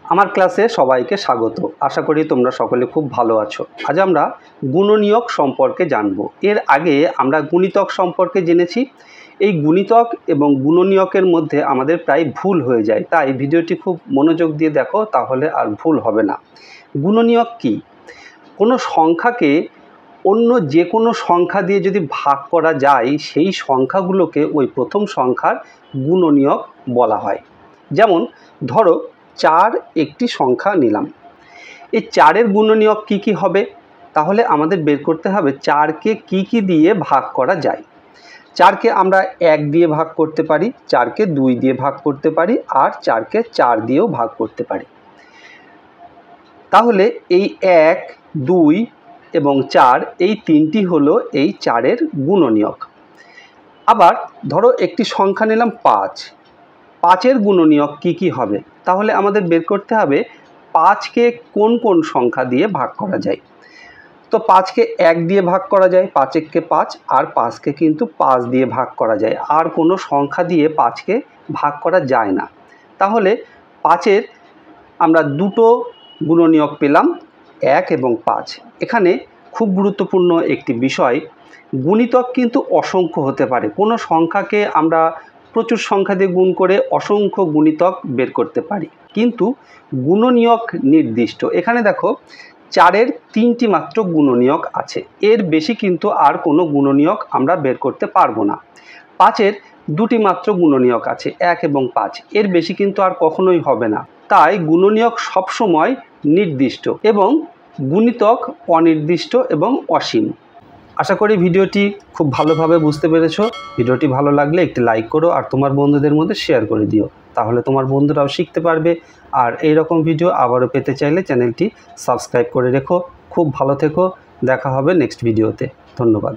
আমার ক্লাসে সবাইকে স্বাগত। আশা করি তোমরা সকলে খুব ভালো আছো। আজ আমরা গুণনীয়ক সম্পর্কে জানব। এর আগে আমরা গুণিতক সম্পর্কে জেনেছি। এই গুণিতক এবং গুণনীয়কের মধ্যে আমাদের প্রায় ভুল হয়ে যায়, তাই ভিডিওটি খুব মনোযোগ দিয়ে দেখো, তাহলে আর ভুল হবে না। গুণনীয়ক কি? কোনো সংখ্যাকে অন্য যে কোনো সংখ্যা দিয়ে যদি ভাগ করা যায়, সেই সংখ্যাগুলোকে ওই প্রথম সংখ্যার গুণনীয়ক বলা হয়। যেমন ধরো 4 একটি সংখ্যা নিলাম। এই 4-এর গুণনীয়ক কী কী হবে? তাহলে আমাদের বের করতে হবে 4কে কী কী দিয়ে ভাগ করা যায়। 4কে আমরা 1 দিয়ে ভাগ করতে পারি, 4কে 2 দিয়ে ভাগ করতে পারি, আর 4কে 4 দিয়েও ভাগ করতে পারি। তাহলে এই 1, 2 এবং 4 এই তিনটি হলো এই 4-এর গুণনীয়ক। আবার ধরো একটি সংখ্যা নিলাম 5। 5-এর গুণনীয়ক কী কী হবে? তাহলে আমাদের বের করতে হবে 5কে কোন কোন সংখ্যা দিয়ে ভাগ করা যায়। তো 5কে 1 দিয়ে ভাগ করা যায়, 5 এককে 5, আর 5কে কিন্তু 5 দিয়ে ভাগ করা যায়। আর কোনো সংখ্যা দিয়ে 5কে ভাগ করা যায় না। তাহলে 5-এর আমরা দুটো গুণনীয়ক পেলাম, 1 এবং 5। এখানে খুব গুরুত্বপূর্ণ একটি বিষয়, গুণিতক কিন্তু অসংখ্য হতে পারে। কোনো সংখ্যাকে আমরা প্রচুর সংখ্যা দিয়ে গুণ করে অসংখ্য গুণিতক বের করতে পারি, কিন্তু গুণনীয়ক নির্দিষ্ট। এখানে দেখো 4-এর 3টি মাত্র গুণনীয়ক আছে, এর বেশি কিন্তু আর কোনো গুণনীয়ক আমরা বের করতে পারবো না। 5-এর 2টি মাত্র গুণনীয়ক আছে, 1 এবং 5, এর বেশি কিন্তু আর কখনোই হবে না। তাই গুণনীয়ক সবসময় নির্দিষ্ট এবং গুণিতক অনির্দিষ্ট এবং অসীম। আশা করি ভিডিওটি খুব ভালোভাবে বুঝতে পেরেছো। ভিডিওটি ভালো লাগলে একটি লাইক করো আর তোমার বন্ধুদের মধ্যে শেয়ার করে দিও, তাহলে তোমার বন্ধুরাও শিখতে পারবে। আর এই রকম ভিডিও আবারও পেতে চাইলে চ্যানেলটি সাবস্ক্রাইব করে রেখো। খুব ভালো থেকো, দেখা হবে নেক্সট ভিডিওতে। ধন্যবাদ।